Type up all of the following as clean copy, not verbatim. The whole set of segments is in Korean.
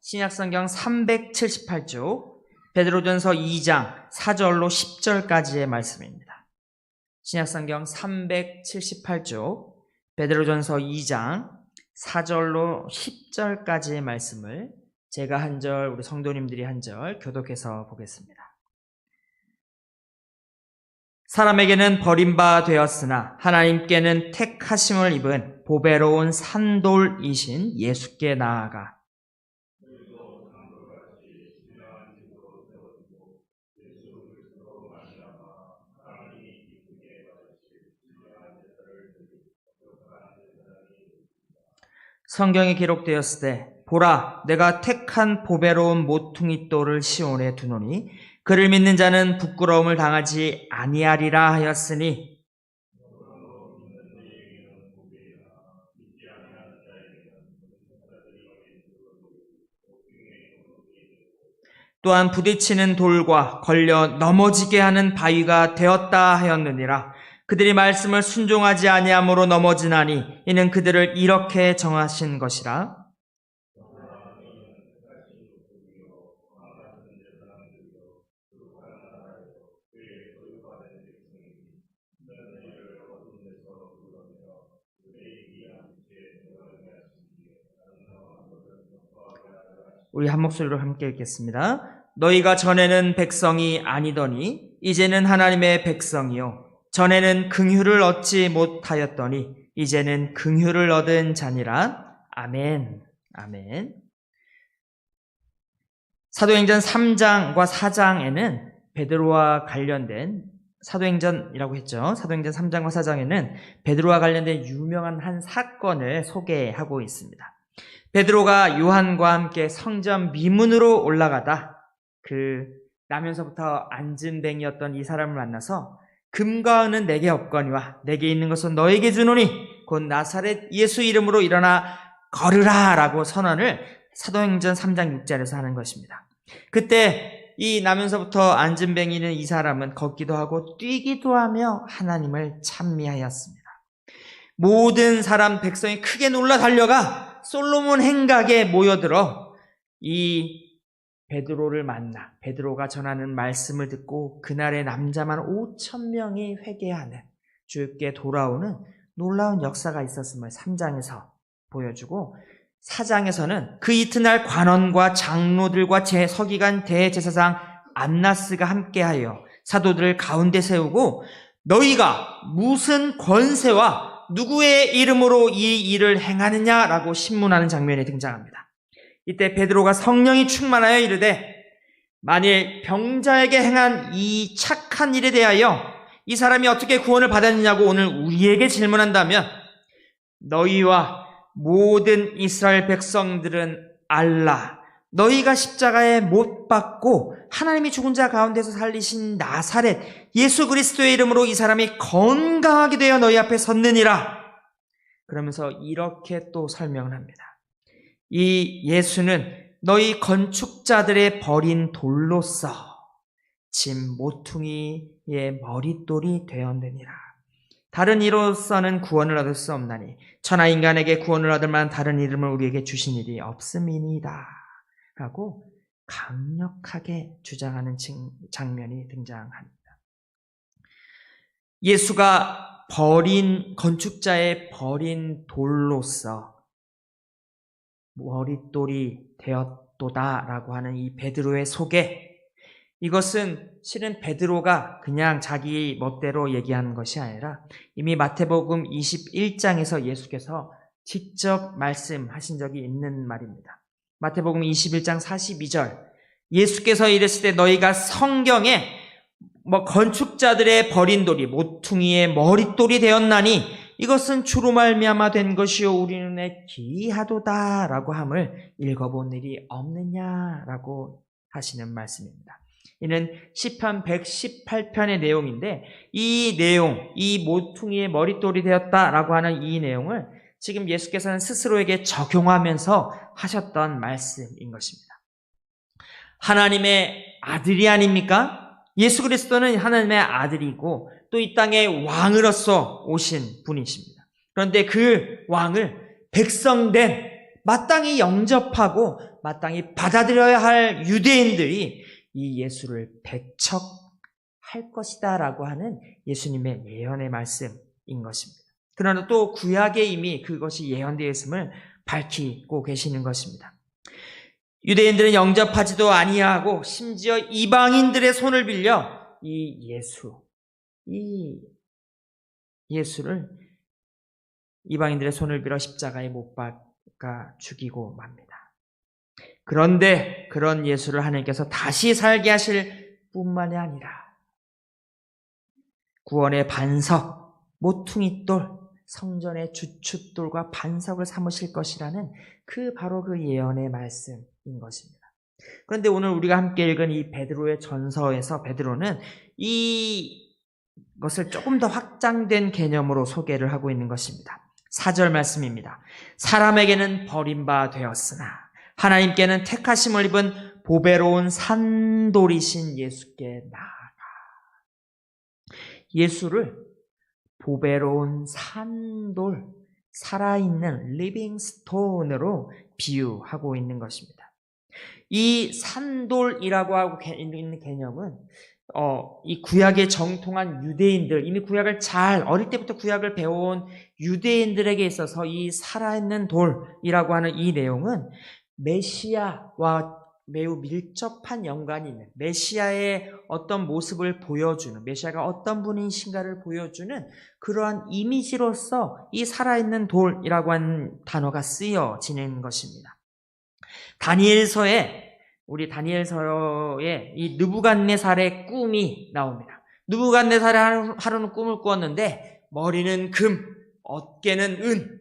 신약성경 378쪽 베드로전서 2장 4절로 10절까지의 말씀입니다. 신약성경 378쪽 베드로전서 2장 4절로 10절까지의 말씀을 제가 한 절, 우리 성도님들이 한 절 교독해서 보겠습니다. 사람에게는 버림바 되었으나 하나님께는 택하심을 입은 보배로운 산돌이신 예수께 나아가 성경에 기록되었을 때 보라 내가 택한 보배로운 모퉁이 돌을 시온에 두노니 그를 믿는 자는 부끄러움을 당하지 아니하리라 하였으니 또한 부딪히는 돌과 걸려 넘어지게 하는 바위가 되었다 하였느니라. 그들이 말씀을 순종하지 아니함으로 넘어지나니 이는 그들을 이렇게 정하신 것이라. 우리 한 목소리로 함께 읽겠습니다. 너희가 전에는 백성이 아니더니 이제는 하나님의 백성이요 전에는 긍휼을 얻지 못하였더니 이제는 긍휼을 얻은 자니라. 아멘. 아멘. 사도행전 3장과 4장에는 베드로와 관련된 사도행전이라고 했죠. 사도행전 3장과 4장에는 베드로와 관련된 유명한 한 사건을 소개하고 있습니다. 베드로가 요한과 함께 성전 미문으로 올라가다 그 나면서부터 앉은뱅이였던 이 사람을 만나서 금과 은은 내게 없거니와 내게 있는 것은 너에게 주노니 곧 나사렛 예수 이름으로 일어나 걸으라 라고 선언을 사도행전 3장 6절에서 하는 것입니다. 그때 이 나면서부터 앉은뱅이는 이 사람은 걷기도 하고 뛰기도 하며 하나님을 찬미하였습니다. 모든 사람 백성이 크게 놀라 달려가 솔로몬 행각에 모여들어 이 베드로를 만나 베드로가 전하는 말씀을 듣고 그날의 남자만 5,000명이 회개하는 주께 돌아오는 놀라운 역사가 있었음을 3장에서 보여주고 4장에서는 그 이튿날 관원과 장로들과 서기관 대제사장 안나스가 함께하여 사도들을 가운데 세우고 너희가 무슨 권세와 누구의 이름으로 이 일을 행하느냐라고 신문하는 장면이 등장합니다. 이때 베드로가 성령이 충만하여 이르되 만일 병자에게 행한 이 착한 일에 대하여 이 사람이 어떻게 구원을 받았느냐고 오늘 우리에게 질문한다면 너희와 모든 이스라엘 백성들은 알라 너희가 십자가에 못 박고 하나님이 죽은 자 가운데서 살리신 나사렛 예수 그리스도의 이름으로 이 사람이 건강하게 되어 너희 앞에 섰느니라. 그러면서 이렇게 또 설명을 합니다. 이 예수는 너희 건축자들의 버린 돌로서 짐 모퉁이의 머릿돌이 되었느니라. 다른 이로서는 구원을 얻을 수 없나니 천하 인간에게 구원을 얻을 만한 다른 이름을 우리에게 주신 일이 없음이니이다 라고 강력하게 주장하는 장면이 등장합니다. 예수가 건축자의 버린 돌로서 머릿돌이 되었도다라고 하는 이 베드로의 소개, 이것은 실은 베드로가 그냥 자기 멋대로 얘기하는 것이 아니라 이미 마태복음 21장에서 예수께서 직접 말씀하신 적이 있는 말입니다. 마태복음 21장 42절 예수께서 이르실 때 너희가 성경에 건축자들의 버린 돌이 모퉁이의 머릿돌이 되었나니 이것은 주로 말미암아 된 것이요 우리 눈에 기이하도다라고 함을 읽어본 일이 없느냐라고 하시는 말씀입니다. 이는 시편 118편의 내용인데 이 내용, 이 모퉁이의 머릿돌이 되었다라고 하는 이 내용을 지금 예수께서는 스스로에게 적용하면서 하셨던 말씀인 것입니다. 하나님의 아들이 아닙니까? 예수 그리스도는 하나님의 아들이고 또 이 땅의 왕으로서 오신 분이십니다. 그런데 그 왕을 백성된 마땅히 영접하고 마땅히 받아들여야 할 유대인들이 이 예수를 배척할 것이다 라고 하는 예수님의 예언의 말씀인 것입니다. 그러나 또 구약에 이미 그것이 예언되어 있음을 밝히고 계시는 것입니다. 유대인들은 영접하지도 아니하고 심지어 이방인들의 손을 빌려 이 예수를 이방인들의 손을 빌어 십자가에 못 박아 죽이고 맙니다. 그런데 그런 예수를 하나님께서 다시 살게 하실 뿐만이 아니라 구원의 반석, 모퉁이돌, 성전의 주춧돌과 반석을 삼으실 것이라는 바로 그 예언의 말씀인 것입니다. 그런데 오늘 우리가 함께 읽은 이 베드로의 전서에서 베드로는 이것을 조금 더 확장된 개념으로 소개를 하고 있는 것입니다. 4절 말씀입니다. 사람에게는 버림받되었으나 하나님께는 택하심을 입은 보배로운 산돌이신 예수께 나아가. 예수를 보배로운 산돌, 살아있는 리빙 스톤으로 비유하고 있는 것입니다. 이 산돌이라고 하고 있는 개념은 이 구약에 정통한 유대인들, 이미 구약을 어릴 때부터 구약을 배워온 유대인들에게 있어서 이 살아있는 돌이라고 하는 이 내용은 메시아와 매우 밀접한 연관이 있는, 메시아의 어떤 모습을 보여주는, 메시아가 어떤 분이신가를 보여주는 그러한 이미지로서 이 살아있는 돌이라고 하는 단어가 쓰여지는 것입니다. 우리 다니엘서에 이 느부갓네살의 꿈이 나옵니다. 느부갓네살이 하루는 꿈을 꾸었는데 머리는 금, 어깨는 은,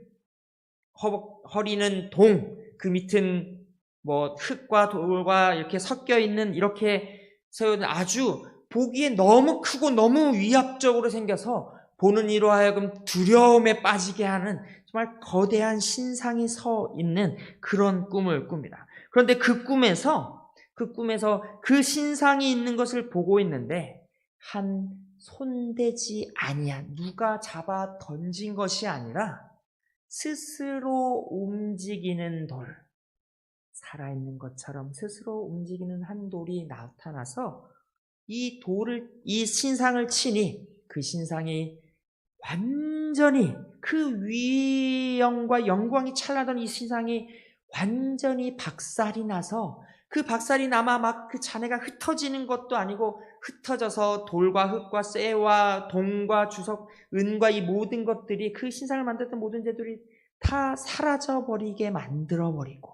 허리는 동, 그 밑은 흙과 돌과 이렇게 섞여 있는, 이렇게 세운 아주 보기에 너무 크고 너무 위압적으로 생겨서 보는 이로 하여금 두려움에 빠지게 하는 정말 거대한 신상이 서 있는 그런 꿈을 꿉니다. 그런데 그 꿈에서 그 신상이 있는 것을 보고 있는데 손대지 아니한, 누가 잡아 던진 것이 아니라 스스로 움직이는 돌, 살아있는 것처럼 스스로 움직이는 한 돌이 나타나서 이 신상을 치니 그 신상이 완전히, 그 위엄과 영광이 찬란하던 이 신상이 완전히 박살이 나서, 그 박살이 나마 막 그 잔해가 흩어지는 것도 아니고 흩어져서 돌과 흙과 쇠와 동과 주석, 은과 이 모든 것들이, 그 신상을 만들었던 모든 재들이 다 사라져버리게 만들어버리고.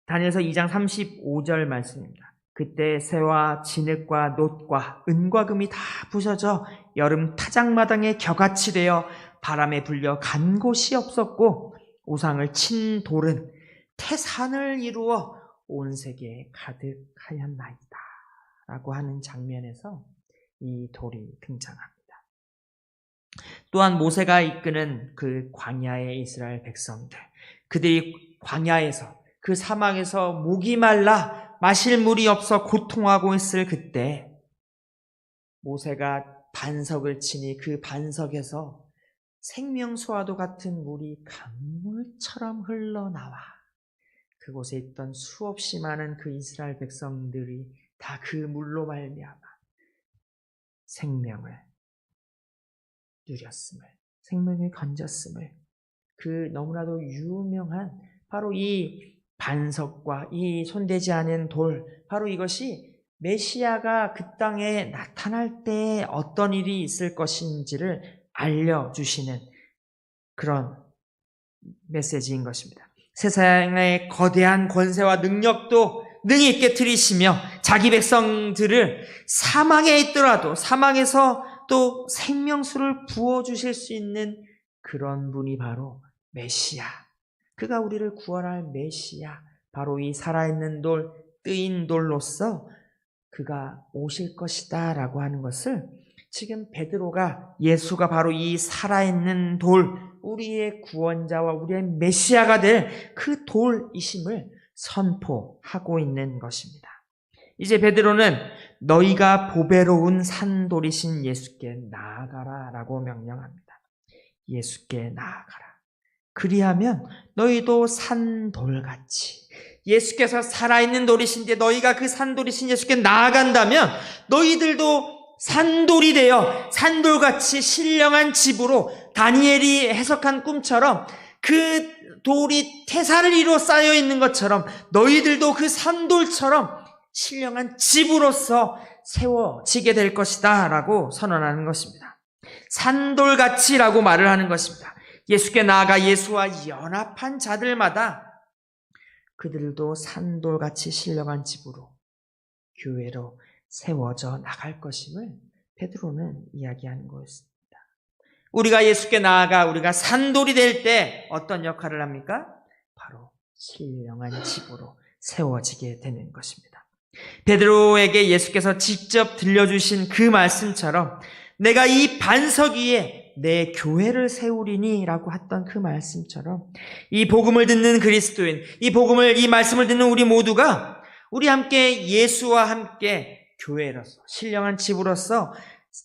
다니엘서 2장 35절 말씀입니다. 그때 새와 진흙과 놋과 은과 금이 다 부셔져 여름 타작마당에 겨같이 되어 바람에 불려 간 곳이 없었고, 우상을 친 돌은 태산을 이루어 온 세계에 가득하였나이다 라고 하는 장면에서 이 돌이 등장합니다. 또한 모세가 이끄는 그 광야의 이스라엘 백성들, 그들이 광야에서, 그 사막에서 목이 말라 마실 물이 없어 고통하고 있을 그때 모세가 반석을 치니 그 반석에서 생명수와도 같은 물이 강물처럼 흘러나와 그곳에 있던 수없이 많은 그 이스라엘 백성들이 다 그 물로 말미암아 생명을 누렸음을, 생명을 건졌음을, 그 너무나도 유명한 바로 이 반석과 이 손대지 않은 돌, 바로 이것이 메시아가 그 땅에 나타날 때 어떤 일이 있을 것인지를 알려주시는 그런 메시지인 것입니다. 세상의 거대한 권세와 능력도 능히 있게 들이시며 자기 백성들을 사망에 있더라도 사망에서 또 생명수를 부어주실 수 있는 그런 분이 바로 메시아, 그가 우리를 구원할 메시아, 바로 이 살아있는 돌, 뜨인 돌로서 그가 오실 것이다 라고 하는 것을 지금 베드로가, 예수가 바로 이 살아있는 돌, 우리의 구원자와 우리의 메시아가 될 그 돌이심을 선포하고 있는 것입니다. 이제 베드로는 너희가 보배로운 산돌이신 예수께 나아가라 라고 명령합니다. 예수께 나아가라. 그리하면 너희도 산돌같이, 예수께서 살아있는 돌이신데 너희가 그 산돌이신 예수께 나아간다면 너희들도 산돌이 되어 산돌같이 신령한 집으로, 다니엘이 해석한 꿈처럼 그 돌이 태산을 이루어 쌓여 있는 것처럼 너희들도 그 산돌처럼 신령한 집으로서 세워지게 될 것이다 라고 선언하는 것입니다. 산돌같이라고 말을 하는 것입니다. 예수께 나아가 예수와 연합한 자들마다 그들도 산돌같이 신령한 집으로, 교회로 세워져 나갈 것임을 베드로는 이야기하는 것입니다. 우리가 예수께 나아가 우리가 산돌이 될 때 어떤 역할을 합니까? 바로 신령한 집으로 세워지게 되는 것입니다. 베드로에게 예수께서 직접 들려주신 그 말씀처럼 내가 이 반석 위에 내 교회를 세우리니 라고 했던 그 말씀처럼 이 복음을 듣는 그리스도인, 이 말씀을 듣는 우리 모두가 우리 함께 예수와 함께 교회로서, 신령한 집으로서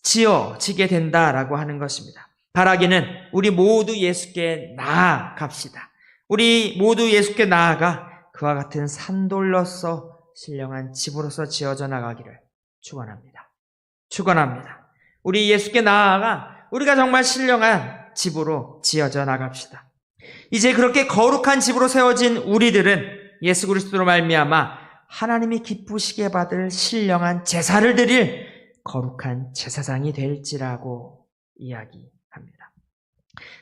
지어지게 된다라고 하는 것입니다. 바라기는 우리 모두 예수께 나아갑시다. 우리 모두 예수께 나아가 그와 같은 산돌로서 신령한 집으로서 지어져 나가기를 축원합니다. 우리 예수께 나아가 우리가 정말 신령한 집으로 지어져 나갑시다. 이제 그렇게 거룩한 집으로 세워진 우리들은 예수 그리스도로 말미암아 하나님이 기쁘시게 받을 신령한 제사를 드릴 거룩한 제사장이 될지라고 이야기합니다.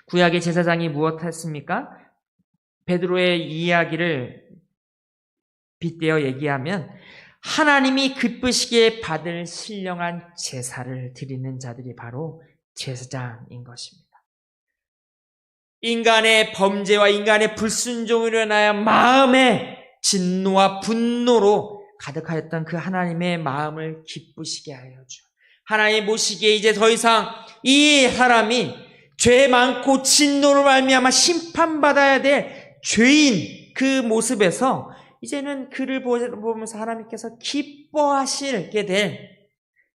구약의 제사장이 무엇했습니까? 베드로의 이야기를 빗대어 얘기하면 하나님이 기쁘시게 받을 신령한 제사를 드리는 자들이 바로 제사장인 것입니다. 인간의 범죄와 인간의 불순종으로 인하여 마음에 진노와 분노로 가득하였던 그 하나님의 마음을 기쁘시게 하여 주, 하나님 보시기에 이제 더 이상 이 사람이 죄 많고 진노로 말미암아 심판받아야 될 죄인 그 모습에서 이제는 그를 보면서 하나님께서 기뻐하시게 될,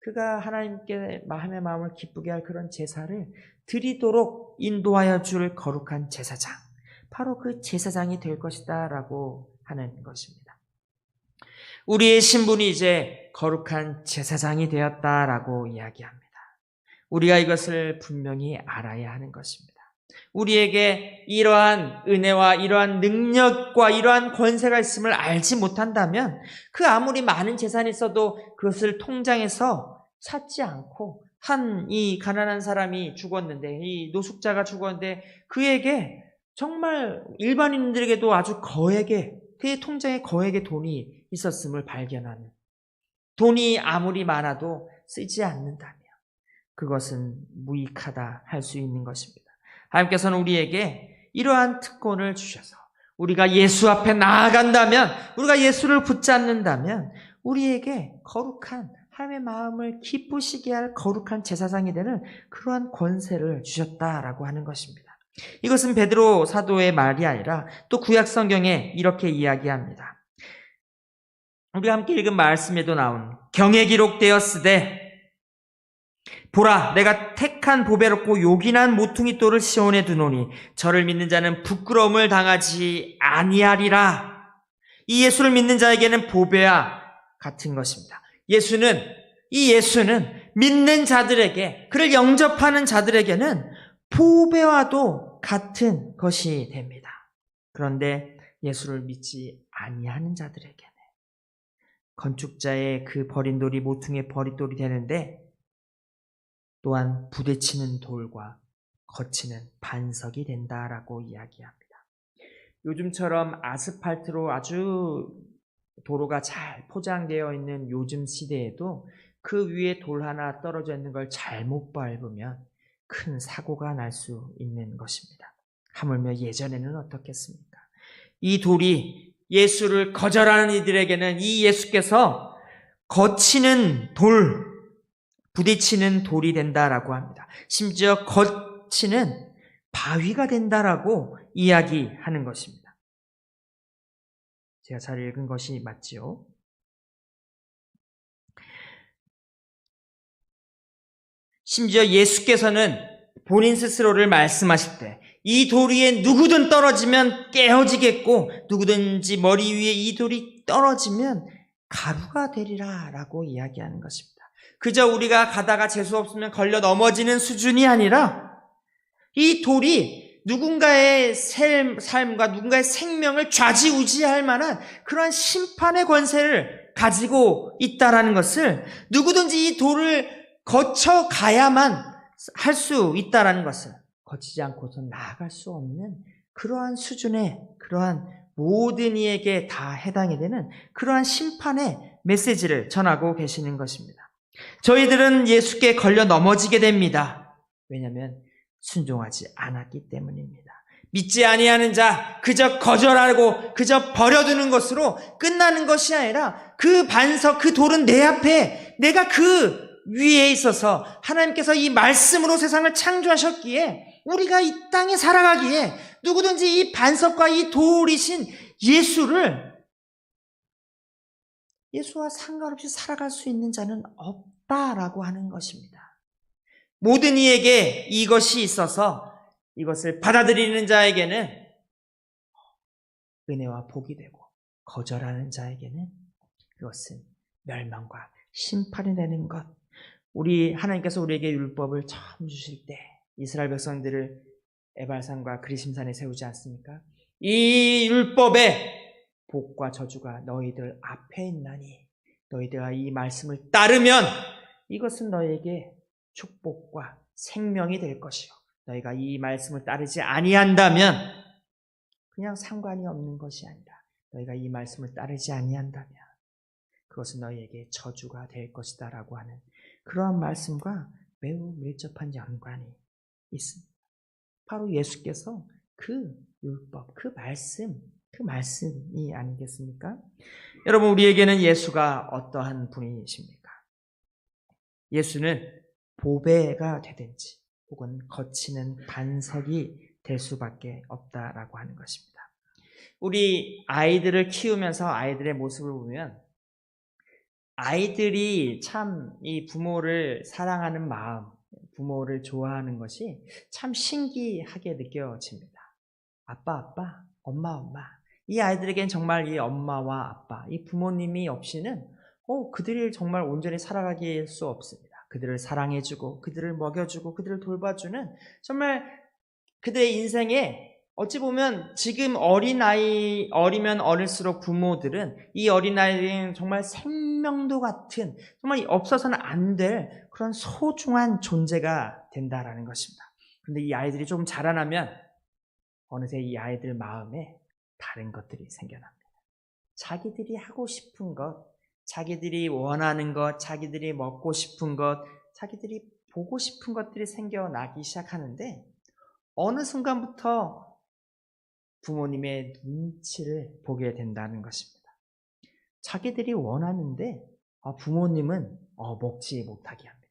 그가 하나님께 하나님의 마음을 기쁘게 할 그런 제사를 드리도록 인도하여 줄 거룩한 제사장, 바로 그 제사장이 될 것이다 라고 하는 것입니다. 우리의 신분이 이제 거룩한 제사장이 되었다라고 이야기합니다. 우리가 이것을 분명히 알아야 하는 것입니다. 우리에게 이러한 은혜와 이러한 능력과 이러한 권세가 있음을 알지 못한다면 그 아무리 많은 재산이 있어도 그것을 통장에서 찾지 않고, 이 가난한 사람이 죽었는데, 이 노숙자가 죽었는데 그에게 정말 일반인들에게도 아주 거액의, 그의 통장에 거액의 돈이 있었음을 발견하는, 돈이 아무리 많아도 쓰지 않는다면 그것은 무익하다 할 수 있는 것입니다. 하나님께서는 우리에게 이러한 특권을 주셔서 우리가 예수 앞에 나아간다면, 우리가 예수를 붙잡는다면 우리에게 거룩한 하나님의 마음을 기쁘시게 할 거룩한 제사장이 되는 그러한 권세를 주셨다라고 하는 것입니다. 이것은 베드로 사도의 말이 아니라 또 구약 성경에 이렇게 이야기합니다. 우리가 함께 읽은 말씀에도 나온 경에 기록되었으되 보라, 내가 택한 보배롭고 요긴한 모퉁이 돌을 시온에 두노니 저를 믿는 자는 부끄러움을 당하지 아니하리라. 이 예수를 믿는 자에게는 보배와 같은 것입니다. 예수는 믿는 자들에게, 그를 영접하는 자들에게는 보배와도 같은 것이 됩니다. 그런데 예수를 믿지 아니하는 자들에게는 건축자의 그 버린 돌이 모퉁이의 버릿돌이 되는데, 또한 부딪히는 돌과 거치는 반석이 된다라고 이야기합니다. 요즘처럼 아스팔트로 아주 도로가 잘 포장되어 있는 요즘 시대에도 그 위에 돌 하나 떨어져 있는 걸 잘못 밟으면 큰 사고가 날 수 있는 것입니다. 하물며 예전에는 어떻겠습니까? 이 돌이 예수를 거절하는 이들에게는 이 예수께서 거치는 돌, 부딪히는 돌이 된다라고 합니다. 심지어 거치는 바위가 된다라고 이야기하는 것입니다. 제가 잘 읽은 것이 맞지요? 심지어 예수께서는 본인 스스로를 말씀하실 때 이 돌 위에 누구든 떨어지면 깨어지겠고 누구든지 머리 위에 이 돌이 떨어지면 가루가 되리라 라고 이야기하는 것입니다. 그저 우리가 가다가 재수 없으면 걸려 넘어지는 수준이 아니라 이 돌이 누군가의 삶과 누군가의 생명을 좌지우지할 만한 그러한 심판의 권세를 가지고 있다라는 것을, 누구든지 이 돌을 거쳐 가야만 할 수 있다라는 것을, 거치지 않고서 나아갈 수 없는 그러한 수준의, 그러한 모든 이에게 다 해당이 되는 그러한 심판의 메시지를 전하고 계시는 것입니다. 저희들은 예수께 걸려 넘어지게 됩니다. 왜냐하면 순종하지 않았기 때문입니다. 믿지 아니하는 자, 그저 거절하고 그저 버려두는 것으로 끝나는 것이 아니라 그 반석, 그 돌은 내 앞에, 내가 그 위에 있어서 하나님께서 이 말씀으로 세상을 창조하셨기에 우리가 이 땅에 살아가기에 누구든지 이 반석과 이 돌이신 예수와 상관없이 살아갈 수 있는 자는 없다라고 하는 것입니다. 모든 이에게 이것이 있어서 이것을 받아들이는 자에게는 은혜와 복이 되고, 거절하는 자에게는 그것은 멸망과 심판이 되는 것. 하나님께서 우리에게 율법을 처음 주실 때 이스라엘 백성들을 에발산과 그리심산에 세우지 않습니까? 이 율법의 복과 저주가 너희들 앞에 있나니 너희들아 이 말씀을 따르면 이것은 너희에게 축복과 생명이 될 것이요, 너희가 이 말씀을 따르지 아니한다면 그냥 상관이 없는 것이 아니라 너희가 이 말씀을 따르지 아니한다면 그것은 너희에게 저주가 될 것이다 라고 하는 그러한 말씀과 매우 밀접한 연관이 있습니다. 바로 예수께서 그 율법, 그 말씀이 아니겠습니까? 여러분, 우리에게는 예수가 어떠한 분이십니까? 예수는 보배가 되든지 혹은 거치는 반석이 될 수밖에 없다라고 하는 것입니다. 우리 아이들을 키우면서 아이들의 모습을 보면 아이들이 참 이 부모를 사랑하는 마음, 부모를 좋아하는 것이 참 신기하게 느껴집니다. 아빠, 엄마. 이 아이들에겐 정말 이 엄마와 아빠, 이 부모님이 없이는 그들이 정말 온전히 살아가기 수 없습니다. 그들을 사랑해주고 그들을 먹여주고 그들을 돌봐주는, 정말 그들의 인생에 어찌 보면 지금 어리면 어릴수록 부모들은 이 어린아이들은 정말 생명도 같은, 정말 없어서는 안 될 그런 소중한 존재가 된다라는 것입니다. 그런데 이 아이들이 조금 자라나면 어느새 이 아이들 마음에 다른 것들이 생겨납니다. 자기들이 하고 싶은 것, 자기들이 원하는 것, 자기들이 먹고 싶은 것, 자기들이 보고 싶은 것들이 생겨나기 시작하는데 어느 순간부터 부모님의 눈치를 보게 된다는 것입니다. 자기들이 원하는데 부모님은 먹지 못하게 합니다.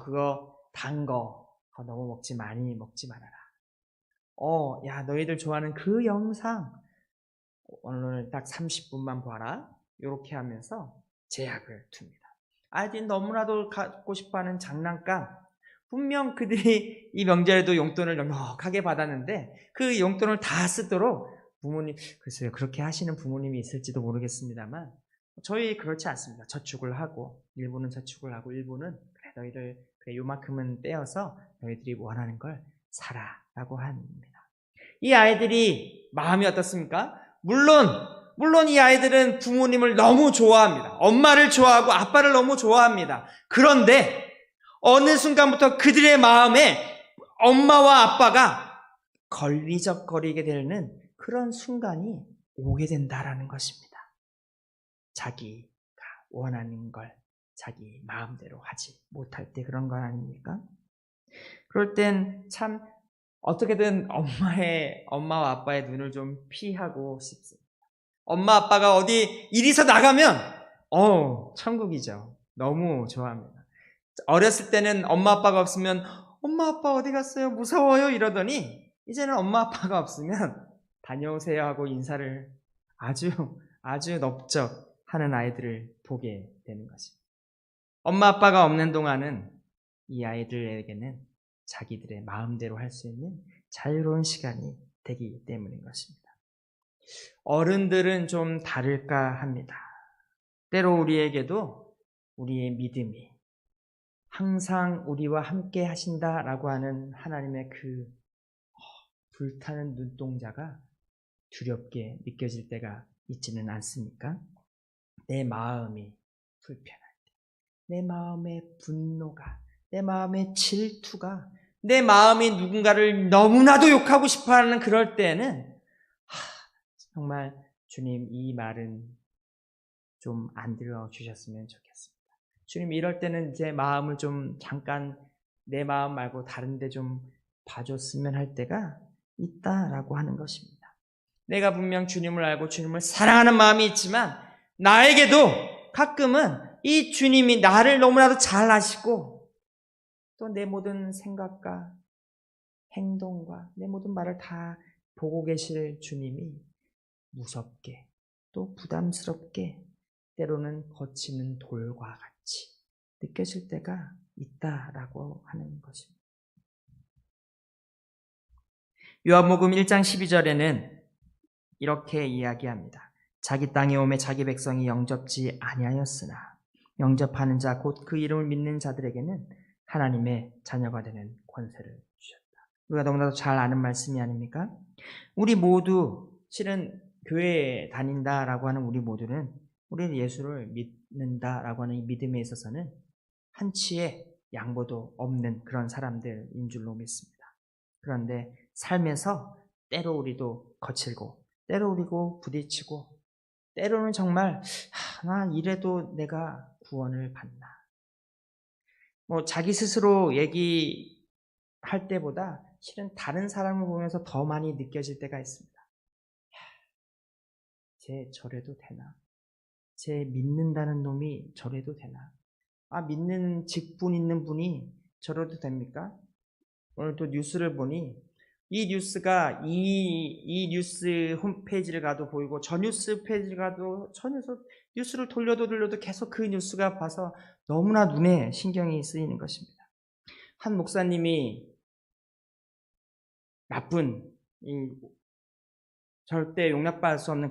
그거 단 거 너무 많이 먹지 말아라. 야, 너희들 좋아하는 그 영상 오늘 딱 30분만 봐라. 이렇게 하면서 제약을 둡니다. 아이들이 너무나도 갖고 싶어하는 장난감, 분명 그들이 이 명절에도 용돈을 넉넉하게 받았는데 그 용돈을 다 쓰도록 부모님, 글쎄요, 그렇게 하시는 부모님이 있을지도 모르겠습니다만 저희 그렇지 않습니다. 저축을 하고, 일부는 저축을 하고, 일부는 그래 너희들 그래 요만큼은 떼어서 너희들이 원하는 걸 사라 라고 합니다. 이 아이들이 마음이 어떻습니까? 물론 이 아이들은 부모님을 너무 좋아합니다. 엄마를 좋아하고 아빠를 너무 좋아합니다. 그런데 어느 순간부터 그들의 마음에 엄마와 아빠가 걸리적거리게 되는 그런 순간이 오게 된다라는 것입니다. 자기가 원하는 걸 자기 마음대로 하지 못할 때 그런 건 아닙니까? 그럴 땐 참 어떻게든 엄마와 아빠의 눈을 좀 피하고 싶습니다. 엄마 아빠가 어디 이리서 나가면 천국이죠. 너무 좋아합니다. 어렸을 때는 엄마 아빠가 없으면 엄마 아빠 어디 갔어요? 무서워요 이러더니 이제는 엄마 아빠가 없으면 다녀오세요 하고 인사를 아주 넓적 하는 아이들을 보게 되는 것입니다. 엄마 아빠가 없는 동안은 이 아이들에게는 자기들의 마음대로 할 수 있는 자유로운 시간이 되기 때문인 것입니다. 어른들은 좀 다를까 합니다. 때로 우리에게도 우리의 믿음이 항상 우리와 함께 하신다라고 하는 하나님의 그 불타는 눈동자가 두렵게 느껴질 때가 있지는 않습니까? 내 마음이 불편할 때, 내 마음의 분노가, 내 마음의 질투가, 내 마음이 누군가를 너무나도 욕하고 싶어하는 그럴 때는 정말 주님 이 말은 좀 안 들어주셨으면 좋겠습니다. 주님 이럴 때는 제 마음을 좀 잠깐 내 마음 말고 다른 데 좀 봐줬으면 할 때가 있다라고 하는 것입니다. 내가 분명 주님을 알고 주님을 사랑하는 마음이 있지만 나에게도 가끔은 이 주님이 나를 너무나도 잘 아시고 또 내 모든 생각과 행동과 내 모든 말을 다 보고 계실 주님이 무섭게 또 부담스럽게 때로는 거치는 돌과 같이 느껴질 때가 있다라고 하는 것입니다. 요한복음 1장 12절에는 이렇게 이야기합니다. 자기 땅에 오매 자기 백성이 영접지 아니하였으나 영접하는 자 곧 그 이름을 믿는 자들에게는 하나님의 자녀가 되는 권세를 주셨다. 우리가 너무나도 잘 아는 말씀이 아닙니까? 우리 모두 실은 교회에 다닌다라고 하는 우리 모두는 우리는 예수를 믿는다라고 하는 이 믿음에 있어서는 한치의 양보도 없는 그런 사람들인 줄로 믿습니다. 그런데 삶에서 때로 우리도 거칠고 때로 우리도 부딪히고 때로는 정말 나 이래도 내가 구원을 받나 자기 스스로 얘기할 때보다 실은 다른 사람을 보면서 더 많이 느껴질 때가 있습니다. 쟤 저래도 되나? 쟤 믿는다는 놈이 저래도 되나? 믿는 직분 있는 분이 저래도 됩니까? 오늘 또 뉴스를 보니 이 뉴스가 이 뉴스 홈페이지를 가도 보이고 저 뉴스 페이지를 가도 저 뉴스를 돌려도 계속 그 뉴스가 봐서 너무나 눈에 신경이 쓰이는 것입니다. 한 목사님이 나쁜 절대 용납할 수 없는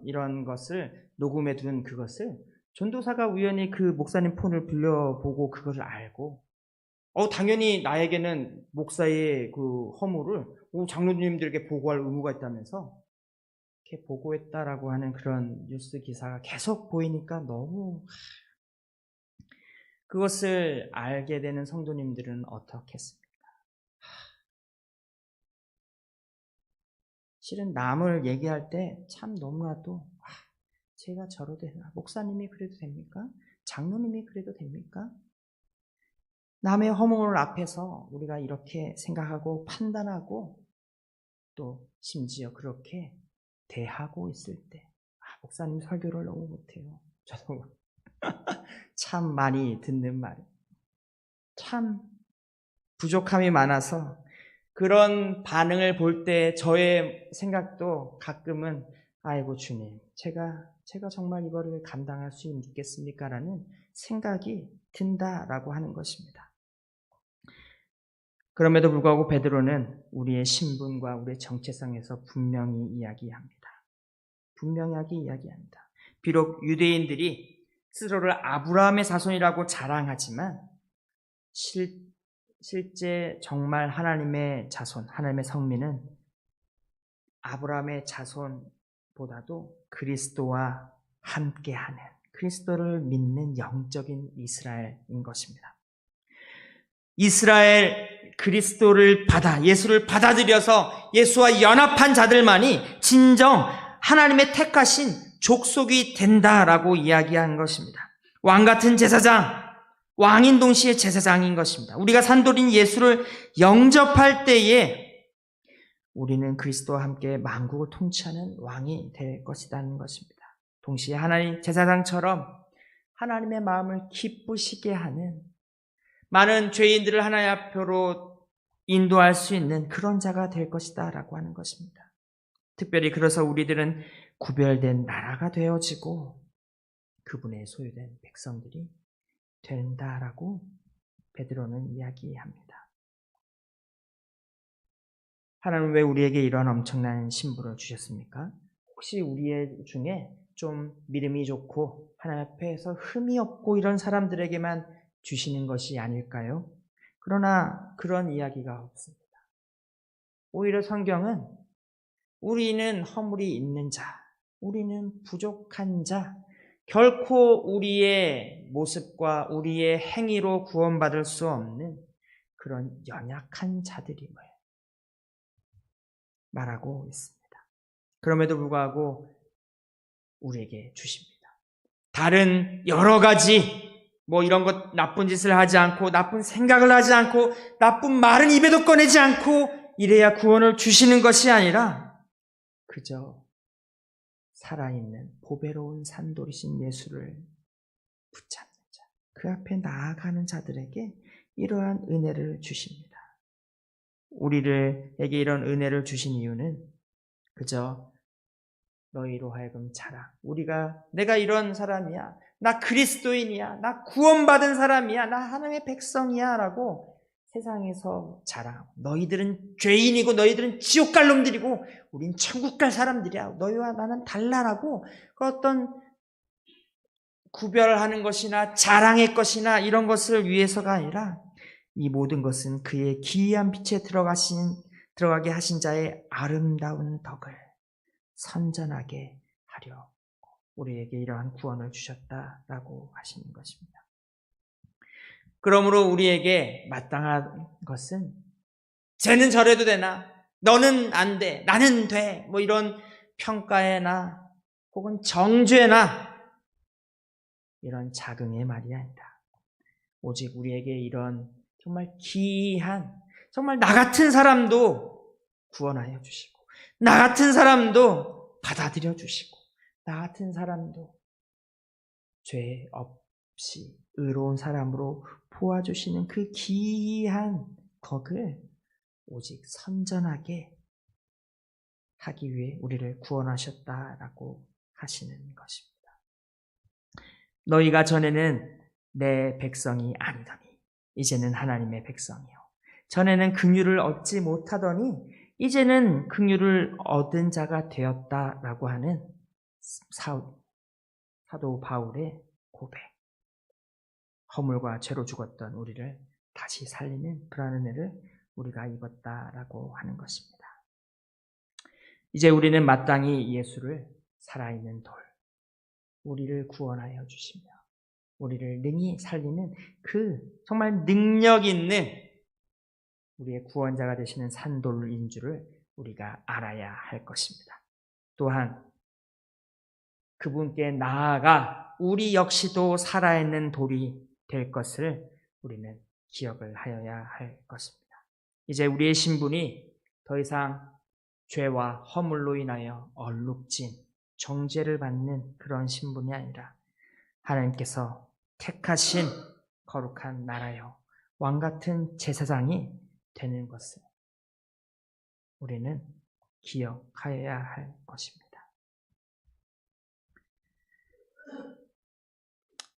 이런 것을 녹음해 둔 그것을 전도사가 우연히 그 목사님 폰을 빌려보고 그것을 알고 당연히 나에게는 목사의 그 허물을 장로님들에게 보고할 의무가 있다면서 이렇게 보고했다라고 하는 그런 뉴스 기사가 계속 보이니까 너무 그것을 알게 되는 성도님들은 어떻겠습니까? 실은 남을 얘기할 때 참 너무나도 제가 저러도 되나? 목사님이 그래도 됩니까? 장로님이 그래도 됩니까? 남의 허물 앞에서 우리가 이렇게 생각하고 판단하고 또 심지어 그렇게 대하고 있을 때 목사님 설교를 너무 못해요. 저도 참 많이 듣는 말. 참 부족함이 많아서 그런 반응을 볼 때 저의 생각도 가끔은 아이고 주님 제가 정말 이거를 감당할 수 있겠습니까? 라는 생각이 든다라고 하는 것입니다. 그럼에도 불구하고 베드로는 우리의 신분과 우리의 정체성에서 분명히 이야기합니다. 분명하게 이야기합니다. 비록 유대인들이 스스로를 아브라함의 자손이라고 자랑하지만 실제 정말 하나님의 자손, 하나님의 성민은 아브라함의 자손보다도 그리스도와 함께하는 그리스도를 믿는 영적인 이스라엘인 것입니다. 이스라엘 그리스도를 예수를 받아들여서 예수와 연합한 자들만이 진정 하나님의 택하신 족속이 된다라고 이야기한 것입니다. 왕같은 제사장, 왕인 동시에 제사장인 것입니다. 우리가 산돌인 예수를 영접할 때에 우리는 그리스도와 함께 만국을 통치하는 왕이 될 것이라는 것입니다. 동시에 하나님 제사장처럼 하나님의 마음을 기쁘시게 하는 많은 죄인들을 하나님 앞으로 인도할 수 있는 그런 자가 될 것이다 라고 하는 것입니다. 특별히 그래서 우리들은 구별된 나라가 되어지고 그분의 소유된 백성들이 된다라고 베드로는 이야기합니다. 하나님은 왜 우리에게 이런 엄청난 신부를 주셨습니까? 혹시 우리 중에 좀 믿음이 좋고 하나님 앞에서 흠이 없고 이런 사람들에게만 주시는 것이 아닐까요? 그러나 그런 이야기가 없습니다. 오히려 성경은 우리는 허물이 있는 자, 우리는 부족한 자, 결코 우리의 모습과 우리의 행위로 구원받을 수 없는 그런 연약한 자들임을 말하고 있습니다. 그럼에도 불구하고 우리에게 주십니다. 다른 여러 가지 이런 것 나쁜 짓을 하지 않고 나쁜 생각을 하지 않고 나쁜 말은 입에도 꺼내지 않고 이래야 구원을 주시는 것이 아니라 그저 살아있는 보배로운 산돌이신 예수를 붙잡는 자, 그 앞에 나아가는 자들에게 이러한 은혜를 주십니다. 우리에게 이런 은혜를 주신 이유는 그저 너희로 하여금 자라. 내가 이런 사람이야. 나 그리스도인이야. 나 구원받은 사람이야. 나 하나님의 백성이야. 라고 세상에서 자랑하고 너희들은 죄인이고 너희들은 지옥 갈 놈들이고 우린 천국 갈 사람들이야. 너희와 나는 달라라고 그 어떤 구별하는 것이나 자랑의 것이나 이런 것을 위해서가 아니라 이 모든 것은 그의 기이한 빛에 들어가게 하신 자의 아름다운 덕을 선전하게 하려 우리에게 이러한 구원을 주셨다라고 하시는 것입니다. 그러므로 우리에게 마땅한 것은 쟤는 저래도 되나? 너는 안 돼. 나는 돼. 이런 평가에나 혹은 정죄나 이런 자긍의 말이 아니라 오직 우리에게 이런 정말 기이한 정말 나 같은 사람도 구원하여 주시고 나 같은 사람도 받아들여 주시고 나 같은 사람도 죄 없이 의로운 사람으로 보아주시는 그 기이한 덕을 오직 선전하게 하기 위해 우리를 구원하셨다라고 하시는 것입니다. 너희가 전에는 내 백성이 아니더니 이제는 하나님의 백성이요. 전에는 긍휼을 얻지 못하더니 이제는 긍휼을 얻은 자가 되었다라고 하는 사도 바울의 고백. 허물과 죄로 죽었던 우리를 다시 살리는 그런 은혜를 우리가 입었다라고 하는 것입니다. 이제 우리는 마땅히 예수를 살아있는 돌, 우리를 구원하여 주시며 우리를 능히 살리는 그 정말 능력 있는 우리의 구원자가 되시는 산돌인 줄을 우리가 알아야 할 것입니다. 또한 그분께 나아가 우리 역시도 살아있는 돌이 될 것을 우리는 기억을 하여야 할 것입니다. 이제 우리의 신분이 더 이상 죄와 허물로 인하여 얼룩진 정죄를 받는 그런 신분이 아니라 하나님께서 택하신 거룩한 나라요 왕같은 제사장이 되는 것을 우리는 기억하여야 할 것입니다.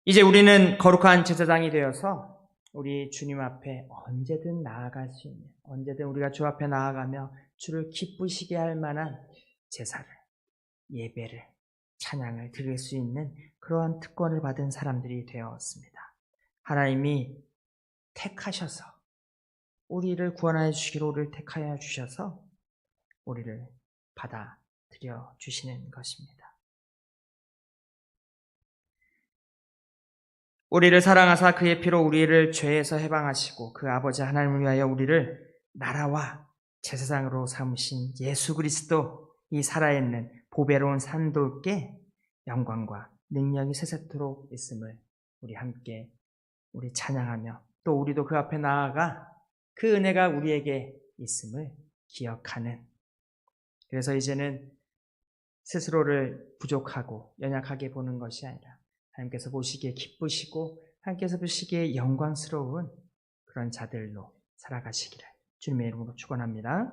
이제 우리는 거룩한 제사장이 되어서 우리 주님 앞에 언제든 나아갈 수 있는, 언제든 우리가 주 앞에 나아가며 주를 기쁘시게 할 만한 제사를, 예배를, 찬양을 드릴 수 있는 그러한 특권을 받은 사람들이 되었습니다. 하나님이 택하셔서 우리를 구원하여 주시기로 우리를 택하여 주셔서 우리를 받아들여 주시는 것입니다. 우리를 사랑하사 그의 피로 우리를 죄에서 해방하시고 그 아버지 하나님을 위하여 우리를 나라와 제사장으로 삼으신 예수 그리스도, 이 살아있는 보배로운 산돌께 영광과 능력이 세세토록 있음을 우리 함께 우리 찬양하며 또 우리도 그 앞에 나아가 그 은혜가 우리에게 있음을 기억하는, 그래서 이제는 스스로를 부족하고 연약하게 보는 것이 아니라 하나님께서 보시기에 기쁘시고 하나님께서 보시기에 영광스러운 그런 자들로 살아가시기를 주님의 이름으로 축원합니다.